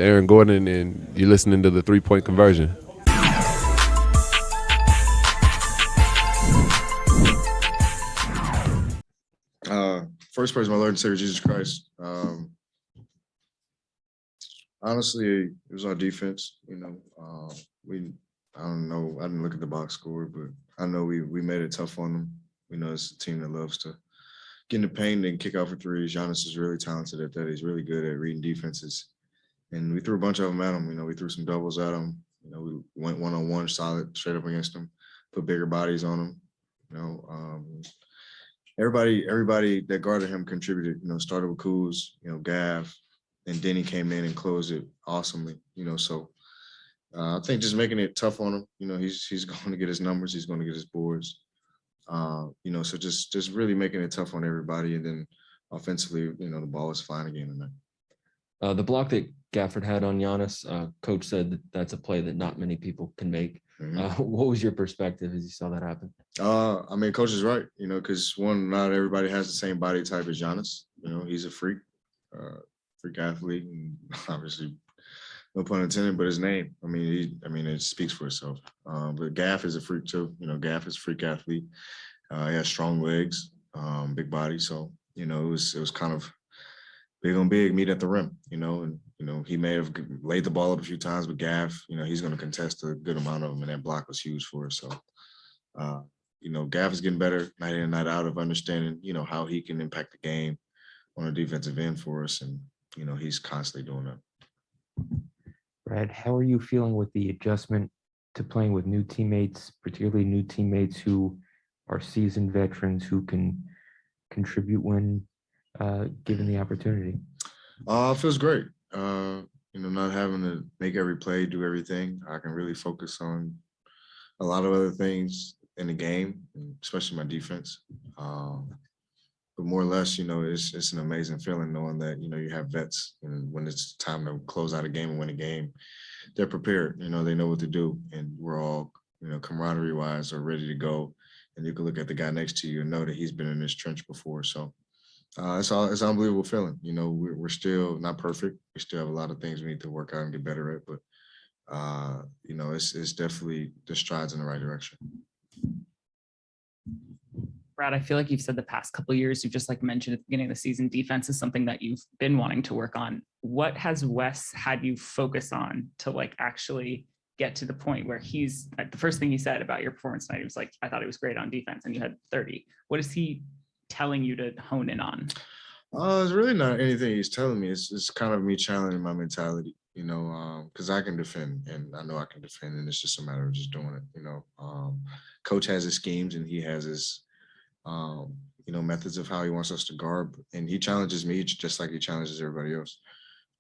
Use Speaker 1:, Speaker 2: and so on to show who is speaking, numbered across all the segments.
Speaker 1: Aaron Gordon, and you're listening to the 3-Point Conversion.
Speaker 2: First person, my Lord and Savior Jesus Christ. Honestly, it was our defense. We I don't know. I didn't look at the box score, but I know we made it tough on them. We know it's a team that loves to get in the paint and kick out for threes. Giannis is really talented at that. He's really good at reading defenses, and we threw a bunch of them at him. We threw some doubles at him. We went 1-on-1 solid straight up against them, put bigger bodies on them. You know, everybody that guarded him contributed. Started with Kuz, Gav, and Denny came in and closed it awesomely. So I think just making it tough on him. He's going to get his numbers. He's going to get his boards. So just really making it tough on everybody, and then offensively, the ball is flying again tonight.
Speaker 3: The block that Gafford had on Giannis, coach said that's a play that not many people can make. Mm-hmm. What was your perspective as you saw that happen?
Speaker 2: Coach is right, because one, not everybody has the same body type as Giannis. He's a freak athlete, and obviously, no pun intended, but his name, it speaks for itself. But Gaff is a freak too. Gaff is a freak athlete. He has strong legs, big body. So, it was kind of big on big, meet at the rim, and he may have laid the ball up a few times, but Gaff, he's going to contest a good amount of them, and that block was huge for us. So, Gaff is getting better night in and night out of understanding, how he can impact the game on a defensive end for us, and he's constantly doing that.
Speaker 4: Brad, how are you feeling with the adjustment to playing with new teammates, particularly new teammates who are seasoned veterans who can contribute when given the opportunity?
Speaker 2: It feels great. Not having to make every play, do everything. I can really focus on a lot of other things in the game, especially my defense. But more or less, it's an amazing feeling knowing that, you have vets, and when it's time to close out a game and win a game, they're prepared. They know what to do, and we're all, camaraderie-wise are ready to go. And you can look at the guy next to you and know that he's been in this trench before. So it's an unbelievable feeling. We're still not perfect. We still have a lot of things we need to work out and get better at, but it's definitely the strides in the right direction.
Speaker 5: Brad, I feel like you've said the past couple of years, you just mentioned at the beginning of the season, defense is something that you've been wanting to work on. What has Wes had you focus on to actually get to the point where he's the first thing he said about your performance tonight, he was I thought he was great on defense and you had 30. What is he telling you to hone in on?
Speaker 2: It's really not anything he's telling me. It's kind of me challenging my mentality, because I can defend, and I know I can defend, and it's just a matter of just doing it. Coach has his schemes and he has his methods of how he wants us to guard, and he challenges me just like he challenges everybody else.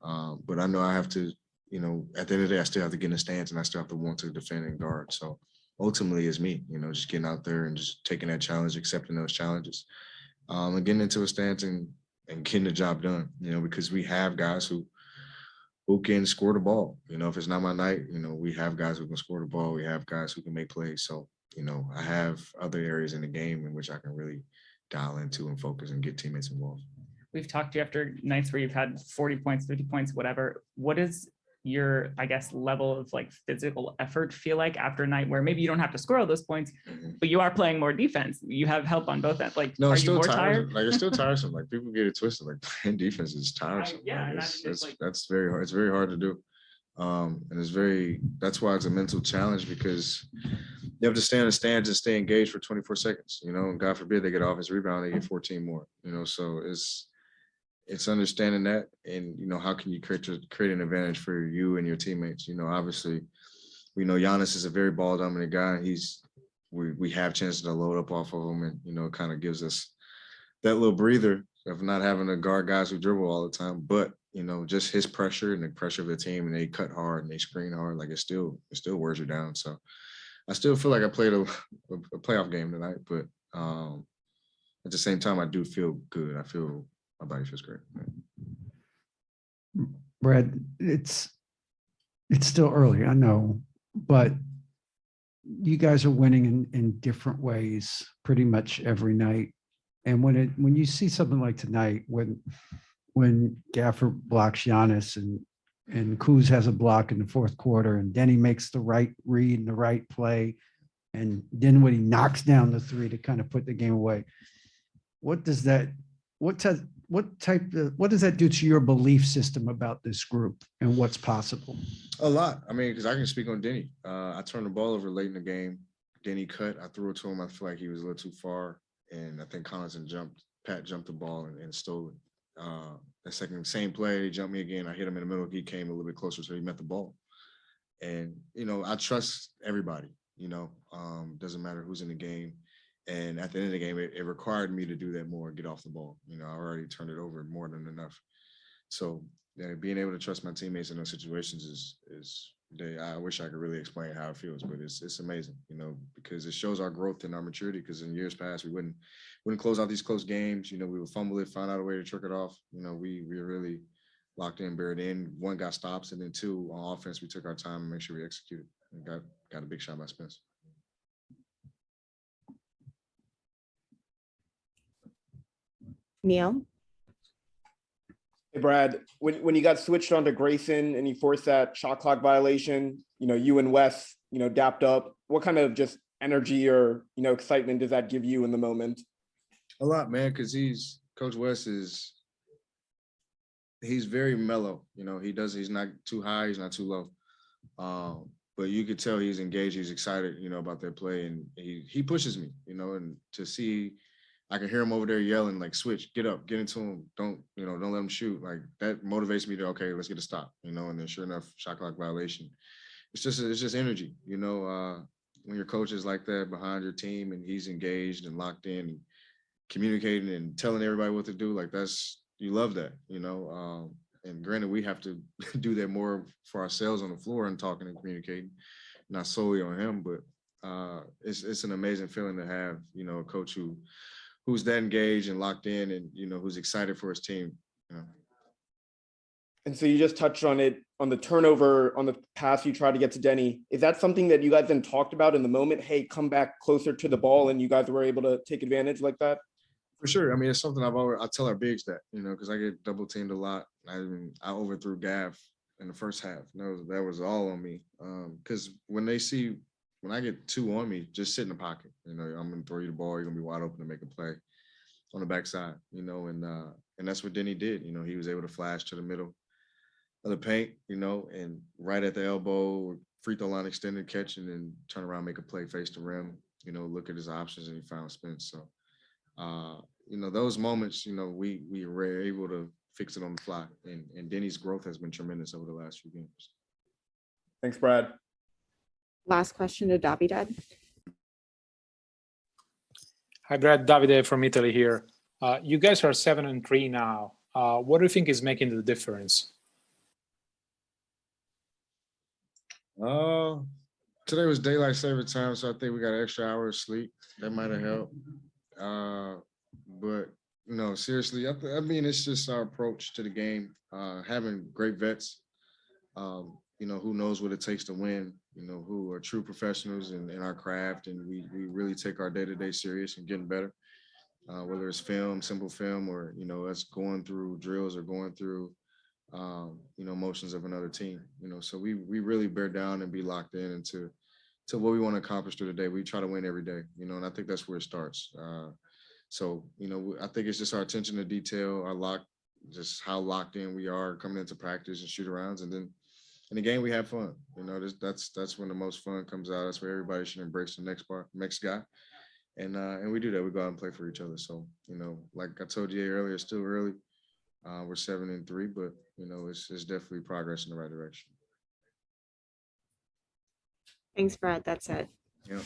Speaker 2: But I know I have to, at the end of the day, I still have to get in the stance, and I still have to want to defend and guard. So ultimately it's me, just getting out there and just taking that challenge, accepting those challenges, and getting into a stance and getting the job done, because we have guys who can score the ball. If it's not my night, we have guys who can score the ball. We have guys who can make plays. So, I have other areas in the game in which I can really dial into and focus and get teammates involved.
Speaker 5: We've talked to you after nights where you've had 40 points, 50 points, whatever. What is your, level of physical effort feel like after a night where maybe you don't have to score all those points, but you are playing more defense? You have help on both ends.
Speaker 2: No,
Speaker 5: are
Speaker 2: it's
Speaker 5: you
Speaker 2: still
Speaker 5: more
Speaker 2: tired.
Speaker 5: tired?
Speaker 2: It's still tiresome. People get it twisted. Playing defense is tiresome. That's very hard. It's very hard to do. And that's why it's a mental challenge, because you have to stay in the stands and stay engaged for 24 seconds, and God forbid they get offensive rebound, they get 14 more, so it's understanding that, and, how can you create an advantage for you and your teammates? Obviously, we know Giannis is a very ball dominant guy. We have chances to load up off of him, and, it kind of gives us that little breather of not having to guard guys who dribble all the time, but just his pressure and the pressure of the team, and they cut hard and they screen hard, it still wears you down. So I still feel like I played a playoff game tonight, but at the same time, I do feel good. I feel my body feels great.
Speaker 6: Brad, it's still early, I know, but you guys are winning in different ways pretty much every night. And when you see something like tonight, when Gafford blocks Giannis and and Kuz has a block in the fourth quarter, and Denny makes the right read and the right play. And then when he knocks down the three to kind of put the game away, what does that do to your belief system about this group and what's possible?
Speaker 2: A lot. I mean, because I can speak on Denny. I turned the ball over late in the game. Denny cut. I threw it to him. I feel like he was a little too far. And I think Pat jumped the ball and stole it. The same play, he jumped me again. I hit him in the middle. He came a little bit closer, so he met the ball. And, I trust everybody, doesn't matter who's in the game. And at the end of the game, it required me to do that more, get off the ball. I already turned it over more than enough. So being able to trust my teammates in those situations I wish I could really explain how it feels, but it's amazing, because it shows our growth and our maturity. Because in years past, we wouldn't close out these close games. We would fumble it, find out a way to trick it off. We were really locked in, buried in. One, got stops, and then two, on offense, we took our time and make sure we executed. And got a big shot by Spence.
Speaker 7: Neil?
Speaker 8: Hey, Brad, when you got switched onto Grayson and you forced that shot clock violation, you and Wes, dapped up. What kind of just energy or, excitement does that give you in the moment?
Speaker 2: A lot, man, because Coach Wes he's very mellow. He's not too high, he's not too low. But you could tell he's engaged, he's excited, about that play. And he pushes me, and to see, I can hear him over there yelling, like, switch, get up, get into him. Don't let him shoot. Like, that motivates me to, okay, let's get a stop, and then sure enough, shot clock violation. It's just energy, when your coach is like that behind your team and he's engaged and locked in and communicating and telling everybody what to do, like, you love that, and granted, we have to do that more for ourselves on the floor and talking and communicating, not solely on him, but it's an amazing feeling to have, a coach who's that engaged and locked in and, who's excited for his team.
Speaker 8: And so you just touched on it, on the turnover, on the pass you tried to get to Denny. Is that something that you guys then talked about in the moment? Hey, come back closer to the ball, and you guys were able to take advantage like that?
Speaker 2: For sure. I mean, it's something I tell our bigs that, because I get double teamed a lot. I overthrew Gav in the first half. That was all on me. Because when I get two on me, just sit in the pocket. I'm going to throw you the ball. You're going to be wide open to make a play on the backside, and that's what Denny did. He was able to flash to the middle of the paint, and right at the elbow, free throw line extended catch, and then turn around, make a play, face the rim, look at his options, and he found Spence. So, those moments, we were able to fix it on the fly, and Denny's growth has been tremendous over the last few games.
Speaker 8: Thanks, Brad.
Speaker 7: Last question to Davidad.
Speaker 9: Hi, Brad. Davide from Italy here. You guys are 7-3 now. What do you think is making the difference?
Speaker 2: Today was daylight saving time, so I think we got an extra hour of sleep. That might have helped. But seriously, I mean, it's just our approach to the game. Having great vets, who knows what it takes to win, who are true professionals in our craft, and we really take our day-to-day serious and getting better, whether it's simple film, or, us going through drills or going through, motions of another team, so we really bear down and be locked in into what we want to accomplish through the day. We try to win every day, and I think that's where it starts. So, I think it's just our attention to detail, just how locked in we are coming into practice and shoot arounds. And then in the game, we have fun. That's when the most fun comes out. That's where everybody should embrace the next guy. And we do that. We go out and play for each other. So, like I told you earlier, it's still early. We're 7-3, but, it's definitely progress in the right direction.
Speaker 7: Thanks, Brad. That's it.
Speaker 2: Yeah.